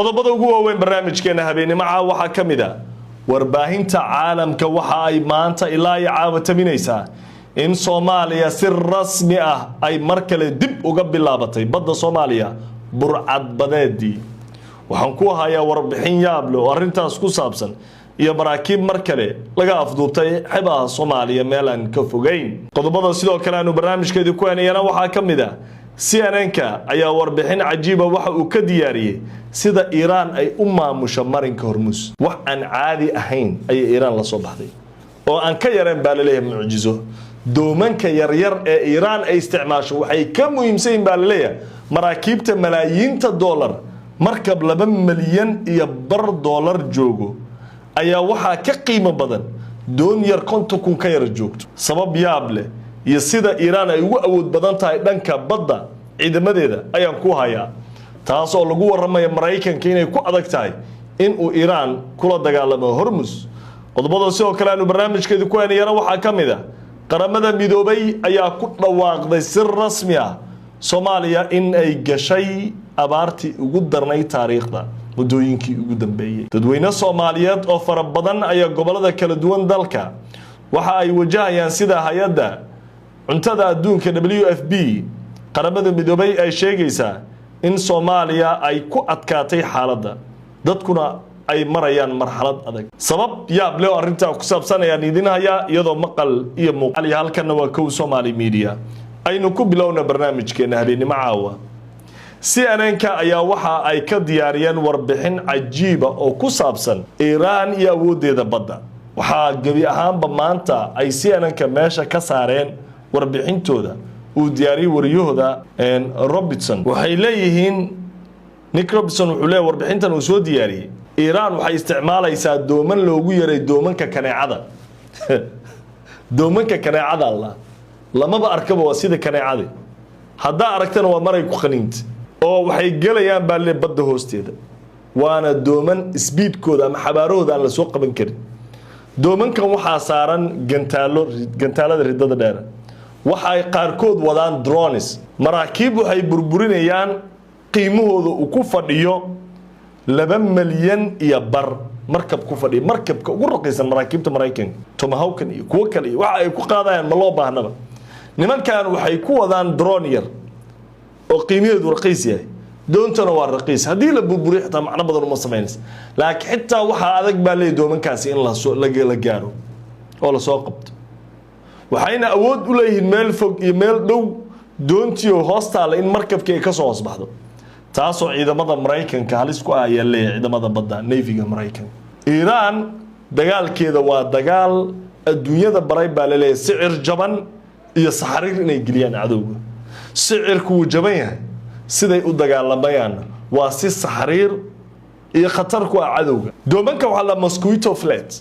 qodobada ugu waaweyn barnaamijkeena habeenimo waxa kamida warbaahinta caalamka waxa ay maanta ilaa iyo caawataminaysaa in Soomaaliya si rasmi ah ay markale dib uga bilaabatay badda Soomaaliya burcad badeedii waxaan ku hayaa warbixin yaab leh oo arintaas ku saabsan iyo maraakiib markale laga afduubtay xeebaha Soomaaliya meel aan ka fogeyn qodobada sidoo kale aanu barnaamijkeedii ku aanayna waxa kamida CNN-ka ayaa warbixin cajiib ah waxa uu ka diyaariyay sida Iran ay u maamusho marinka Hormuz wax aan caadi ahayn ay Iran la soo baxday oo aan ka yareen baa leeyahay mucjiso doomanka yaryar ee Iran ay isticmaasho waxay ka muhiimsan baa leeyahay maraakiibta malaayiinta dollar markab 2 milyan iyo bar dollar joogo ayaa waxa ka qiimo badan doon yar 50 kun ka yar joogto sabab yaab leh iyo sida Iran ay ugu awood badan tahay dhanka badda ciidamadeeda ayaan ku hayaa taas oo lagu waramayo Mareykanka inay ku adag tahay in uu Iran kula dagaalamo Hormuz qodobada sidoo kale aanu barnaamijkeedu ku aanayna waxa kamid ah qaramada midoobay ayaa ku dhawaaqday si rasmi ah Soomaaliya in ay gashay abaartii ugu darnay taariikhda muddooyinkii ugu dambeeyay dadweynaha Soomaaliyeed oo fara badan ayaa gobolada kala duwan dalka waxa ay wajahayaan sida hay'adda cuntada adduunka WFP qaramada midoobay ay sheegaysaa in Soomaaliya ay ku adkaatay xaaladda dadkuna ay marayaan marxalad adag sabab yaab leh arinta ku saabsan ayaan idin hayaa iyadoo maqal iyo muuqaal halkan waa kow Somali Media aynu ku bilowna barnaamijkeena habeenimo caawa CNN-ka ayaa waxa ay ka diyaariyeen warbixin cajiib ah oo ku saabsan Iran iyo awoodeeda badda waxa gabi ahaanba maanta ay CNN-ka meesha ka saareen warbixintooda uu diyaariyay wariyahooda Robertson waxay leeyihiin Nick Robertson wuxuu leeyahay warbixintan uu soo diyaariyay Iran waxay isticmaalaysaa dooman loogu yaray doomanka kaneecada doomanka kaneecada Allah lamaba arkaba waa sida kaneecada hadda aragtana waa maray ku qaniint oo waxay galayaan baalle badda hoosteeda waana dooman speedkooda ama xabaarahooda aan la soo qaban karin doomankan waxa saaran gantaalada ridada dheer waxa ay qaarkood wadaan drones maraakiib waxay burburinayaan qiimahooda uu ku fadhiyo 2 milyan iyo bar markab ku fadhiyo markabka ugu raqiisan maraakiibta Mareykanka Tomahawk iyo kuwa kale waxa ay ku qaadayaan ma loo baahnaba nimankan waxay ku wadaan drone yar oo qiimaheedu raqiis yahay doontana waa raqiis hadii la burburiyo xitaa macna badan uma sameynayso laakiin xitaa waxa adag baa leeyahay doomankaasi in la gaaro oo la soo qabto waxayna awood u leeyihiin meel fog iyo meel dhow doontiyo hoostaala in markabka ay ka soo hoosbaxdo taasoo ciidamada Mareykanka halis ku ah ayaa leeyahay ciidamada badda Navy-ga Mareykanka Iran dagaalkeeda waa dagaal adduunyada baray baa leeyahay sicir jaban iyo saxariir inay geliyaan cadowga sicirku wuu jaban yahay siday u dagaalamayaan waa si saxariir iyo khatar ku ah cadowga doomanka waxa la mosquito flat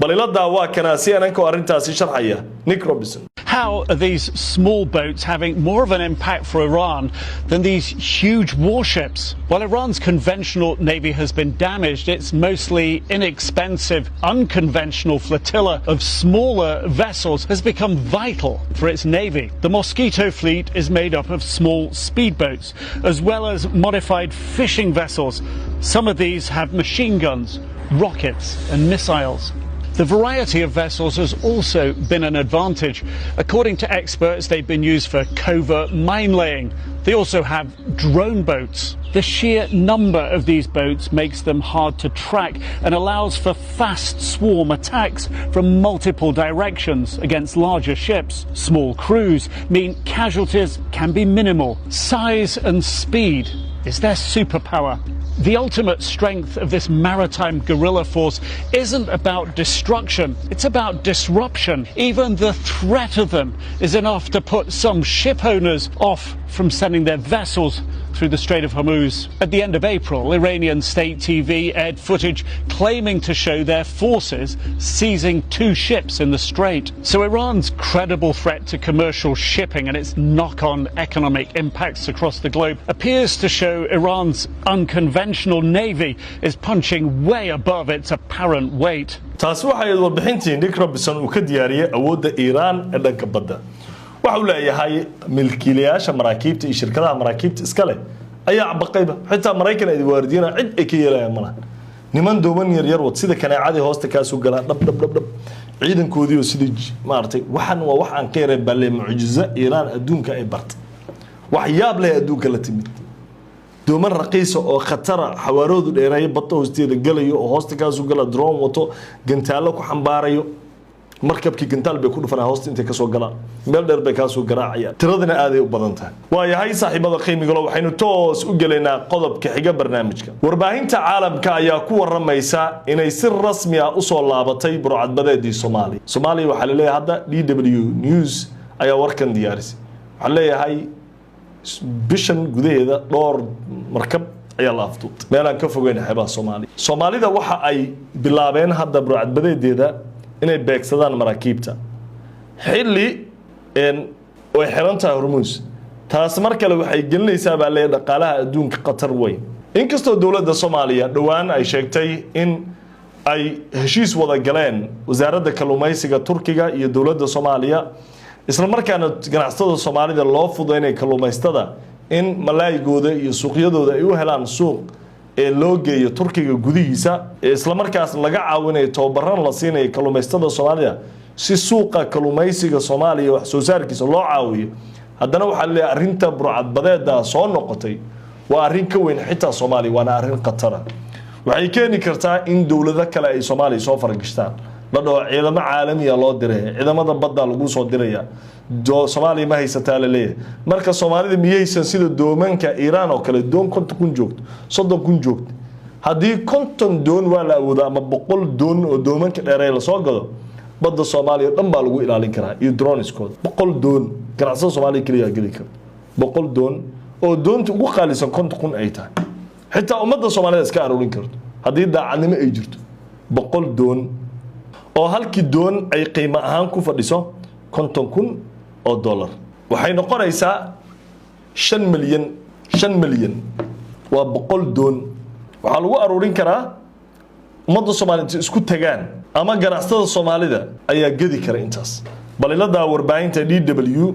balilada waa kana CNN-ka arintaasi sharxaya Nick Robertson How are these small boats having more of an impact for Iran than these huge warships? While Iran's conventional navy has been damaged, its mostly inexpensive, unconventional flotilla of smaller vessels has become vital for its navy. The Mosquito fleet is made up of small speedboats, as well as modified fishing vessels. Some of these have machine guns, rockets and missiles. The variety of vessels has also been an advantage. According to experts, they've been used for covert mine laying. They also have drone boats. The sheer number of these boats makes them hard to track and allows for fast swarm attacks from multiple directions against larger ships. Small crews mean casualties can be minimal. Size and speed is their superpower. The ultimate strength of this maritime guerrilla force isn't about destruction, it's about disruption. Even the threat of them is enough to put some ship owners off from sending their vessels through the Strait of Hormuz. At the end of April, Iranian state TV aired footage claiming to show their forces seizing 2 ships in the strait. So Iran's credible threat to commercial shipping and its knock-on economic impacts across the globe appears to show Iran's unconventional navy is punching way above its apparent weight. taasi waxay warbixintii Nick Robertson uu ka diyaariyay awoodda Iran ee dhanka badda waxa uu leeyahay milkiilayaasha maraakiibta iyo shirkadaha maraakiibta iska leh ayaa baqayba xitaa Mareykan ay waardiina cid ay ka yeelayaan malaha niman dooban yar wad sida kanaacada hoosta ka soo galaan dhab ciidankoodii oo sidii maartay waxan waa wax aan qeyreen balle mucjiza Iran adduunka ay bartay wax yaab leh adduunka la timid dooman raqiis oo khatara xawaaroodu dheeray badda hoosteeda galayo oo hoosta ka soo gala drone wato gantaalo ku xambaarayo markabkii gantaal bay ku dhufanaa hoosta intay ka soo galaan meel dheer bay ka soo garaacayaan tiradana aad ay u badan tahay waayahay saaxiibada qiimiga loo waxaynu toos u galeynaa qodobka xiga barnaamijka warbaahinta caalamka ayaa ku waramaysa inay si rasmi ah u soo laabatay burcadbadeedii Soomaaliya waxa la leeyahay hadda DW News ayaa warkan diyaarisay waxa leeyahay bishan gudaheeda dhowr markab ayaa la afduubtay meelaan ka fogeyn xeebaha Soomaalida waxa ay bilaabeen hadda burcadbadeedeeda inay beegsadaan maraakiibta xilli way xiran tahay Hormuz taas mar kale waxay gelinaysaa baa leeyahay dhaqaalaha adduunka qatar weyn inkastoo dawladda Soomaaliya dhawaan ay sheegtay in ay heshiis wada galeen wasaaradda kalluumaysiga Turkiga iyo dawladda Soomaaliya isla markaana ganacsatada Soomaalida loo fududeeyay kalluumaystada in malaygooda iyo suuqyadooda ay u helaan suuq ee loo geeyo Turkiga gudihiisa isla markaas laga caawinayo tababaran la siinayo kalluumaystada Soomaalida si suuqa kalluumaysiga Soomaaliya wax soo saarkiisa loo caawiyo haddana waxa la arinta burcadbadeeda soo noqotay waa arin ka weyn xitaa Soomaaliya waana arin qatar waxay keeni kartaa in dawladaha kale ay Soomaaliya soo fargashtaan la dhaho ciidamo caalami ah loo diray ciidamada badda lagu soo diraya Soomaaliya ma haysataa la leeyahay marka Soomaalida miyaysan sida doomanka Iran oo kale doon 50 kun joogto 30 kun joogto hadii 50 doon waa la awoodaa ama 100 doon oo doomanka dheeray la soo gado badda Soomaaliya dhan baa lagu ilaalin karaa iyo droneskood 100 doon ganacsatada Soomaaliya kaliya gali kara 100 doon oo doonta ugu qaalisan 50 kun ay tahay xitaa ummadda Soomaalida iska aruurin karto hadii daacadnimo ay jirto 100 doon oo halkii doon ay qiimo ahaan ku fadhiso 50 kun oo dollar waxay noqonaysaa 5 milyan waa 100 doon waxa lagu aruurin karaa ummadda Soomaaliyeed isku tagaan ama ganacsatada Soomaalida ayaa gadi kara intaas balilada warbaahinta DW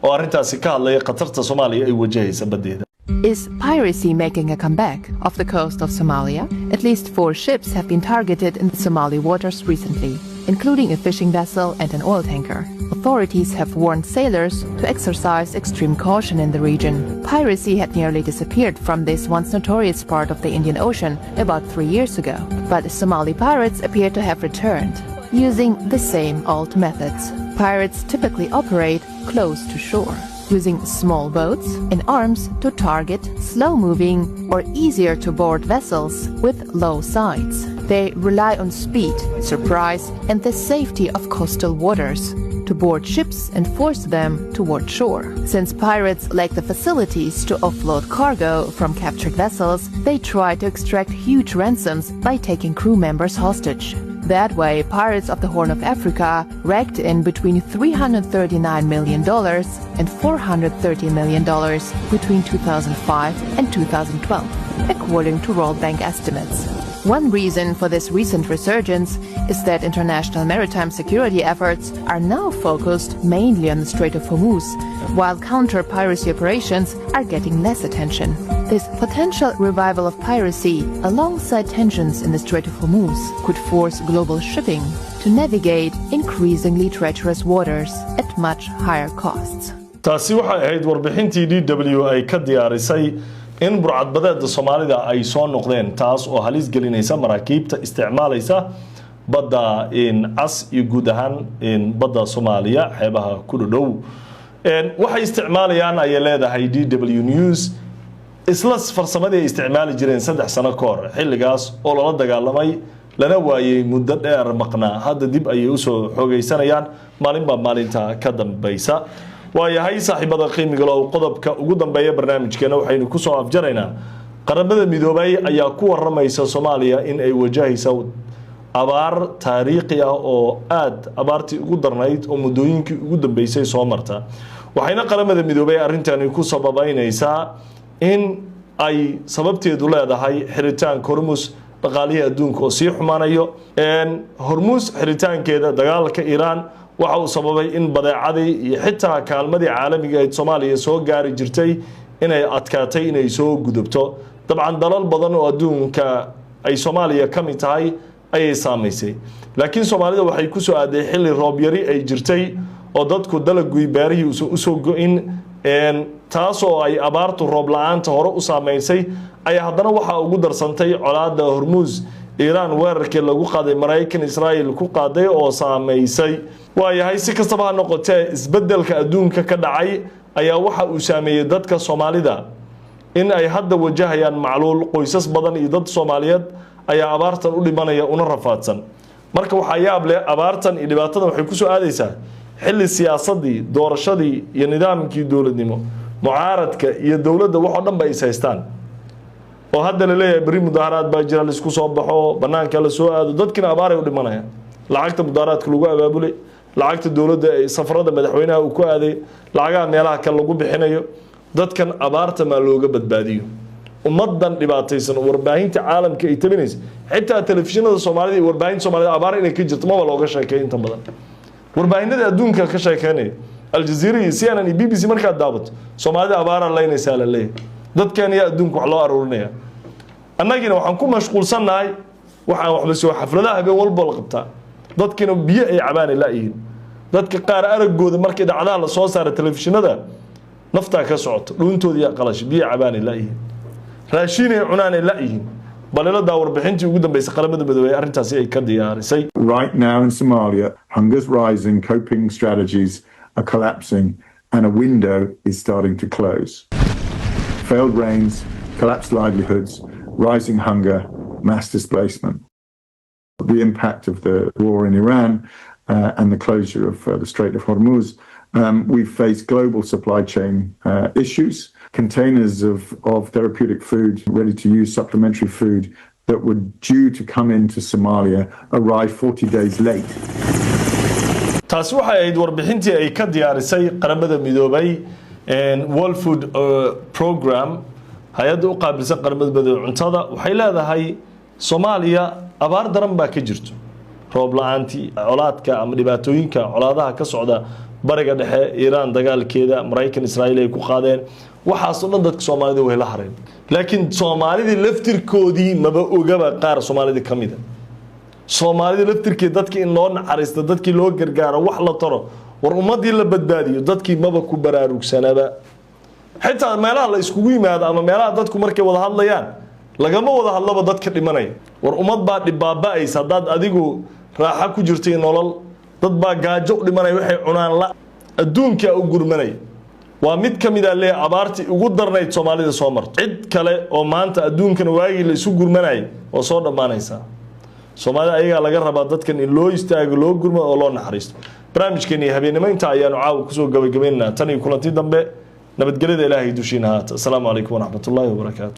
oo arintaasi ka hadlaya qatarta Soomaaliya ay wajahaysa badeeda Is piracy making a comeback off the coast of Somalia? At least 4 ships have been targeted in the Somali waters recently, including a fishing vessel and an oil tanker. Authorities have warned sailors to exercise extreme caution in the region. Piracy had nearly disappeared from this once notorious part of the Indian Ocean about 3 years ago, but Somali pirates appear to have returned, using the same old methods. Pirates typically operate close to shore, using small boats and arms to target slow-moving or easier-to-board vessels with low sides. They rely on speed, surprise, and the safety of coastal waters to board ships and force them toward shore. Since pirates lack the facilities to offload cargo from captured vessels, they try to extract huge ransoms by taking crew members hostage. That way, pirates of the Horn of Africa raked in between $339 million and $430 million between 2005 and 2012, according to World Bank estimates. One reason for this recent resurgence is that international maritime security efforts are now focused mainly on the Strait of Hormuz, while counter-piracy operations are getting less attention. This potential revival of piracy, alongside tensions in the Strait of Hormuz, could force global shipping to navigate increasingly treacherous waters at much higher costs. taasi waxay ahayd warbixintii DW ay ka diyaarisay in burcadbadeeda Soomaalida ay soo noqdeen taas oo halis gelinaysa maraakiibta isticmaalaysa badda in as iyo guud ahaan in badda Soomaaliya xeebaha ku dhow waxay isticmaalayaan ay leedahay DW News isla farsamadii ay isticmaali jireen 3 sano ka hor xilligaas oo la dagaalamay lana waayay muddo dheer maqnaa hadda dib ay u soo xoogaysanayaan maalinta ka dambaysa waayahay saaxiibada qiimiga loo qodobka ugu dambeeya barnaamijkeena waxaynu ku soo afjaraynaa qaramada midoobay ayaa ku waramaysa Soomaaliya in ay wajahayso abaar taariikhi ah oo aad abaartii ugu darnayd oo muddooyinkii ugu dambeysay soo marta waxayna qaramada midoobay arintani ku sababaynaysaa in ay sababteedu leedahay xiritaanka Hormuz dhaqaalihi adduunka oo sii xumaanayo Hormuz xiritaankeeda dagaalka Iran waxa uu sababay in badeecadii iyo xitaa kaalmadii caalamiga ee Soomaaliya soo gaari jirtay inay adkaatay inay soo gudubto dabcan dalal badan oo adduunka ay Soomaaliya ka mid tahay ayay saameysay laakiin Soomaalida waxay ku soo aaday xilli roob yari ay jirtay oo dadku dalagii beerihii u soo go'in taasoo ay abaartu roob la'aanta hore u saameysay ay haddana waxa ugu darsantay colaadda Hormuz Iran weerarkii lagu qaaday Mareykan Israa'iil ku qaaday oo saameysay waayahay si kastaba ha noqotee isbeddelka adduunka ka dhacay ayaa waxa uu saameeyay dadka Soomaalida in ay hadda wajahayaan macluul qoysas badan iyo dad Soomaaliyeed ayaa abaartan u dhimanaya una rafaadsan marka waxa yaab leh abaartan iyo dhibaatada waxay ku soo aadaysaa xilli siyaasadii doorashadii iyo nidaamkii dawladnimo mucaaradka iyo dawladda wax oo dhan ba is haystaan oo hadda la leeyahay bari mudaharaad baa jira la isku soo baxo banaanka la soo aado dadkina abaar ay u dhimanayaan lacagta mudaharaadka lagu abaabulay lacagta dawladda ee safarada madaxweynaha uu ku aaday lacagaha meelaha kale lagu bixinayo dadkan abaarta ma looga badbaadiyo ummadan dhibaataysan warbaahinta caalamka ay tabinaysa xitaa telefishinada Soomaalida iyo warbaahinta Soomaalida abaar inay ka jirto ma looga sheekeeyo inta badan warbaahinada adduunka ka sheekeynay Al Jazeera iyo CNN iyo BBC marka daabato Soomaalida abaar laynaysa la leeyahay dadkan iyo adduunka wax loo aruurinaya annagina waxaan ku mashquulsanahay waxaan waxba soo xafladaha habeen walba la qabtaa dadkina biyo ay cabaan la yihiin dadka qaar aragooda markay dhacdaha la soo saaray telefishinada nafta ka socoto dhuuntooda iyo qalash biyo cabaan la yihiin raashin ay cunaan la yihiin balila daawar bixintii ugu dambeysay qaramada midoobay arintaasi ay ka diyaarisay. Right now in Somalia, hunger's rising, coping strategies are collapsing, and a window is starting to close. Failed rains, collapsed livelihoods, rising hunger, mass displacement. The impact of the war in Iran and the closure of the Strait of Hormuz, we've faced global supply chain issues. Containers of therapeutic food, ready-to-use supplementary food that were due to come into Somalia arrived 40 days late. taasi waxay ahayd warbixintii ay ka diyaarisay qaramada midoobay World Food Program hay'adda u qaabilsan qaramada midoobay cuntada waxay leedahay Soomaaliya abaar daran baa ka jirto roob la'aantii colaadka ama dhibaatooyinka colaadaha ka socda bariga dhexe Iran dagaalkeeda Mareykan Israa'iil ay ku qaadeen waxaas oo dhan dadka Soomaalida way la hareen laakiin Soomaalida laftirkoodii maba ogaba qaar Soomaalida kamida Soomaalida laftirkeeda dadkii in loo naxariisto dadkii loo gargaaro wax la taro war ummadii la badbaadiyo dadkii maba ku baraarugsanaba xitaa meelaha la iskugu yimaado ama meelaha dadku markay wada hadlayaan lagama wada hadlaba dadka dhimanaya war ummad baa dhibaabaaysa hadaad adigu raaxa ku jirtay nolol dad baa gaajo u dhimanay waxay cunaan la adduunka u gurmanay waa mid kamid ah lee abaartii ugu darnayd Soomaalida soo marto cid kale oo maanta adduunkan waagi la isu gurmanay oo soo dhamaanaysa Soomaalida ayaga laga rabaa dadkan in loo istaago loo gurmo oo loo naxariisto barnaamijkeeni habeenimo inta ayaanu caaw ku soo gabagabeynaa tan iyo kulantii dambe nabadgelyada Ilaahay dushiina haata. Assalaamu alaykum wa rahmatullaahi wa barakaatuh.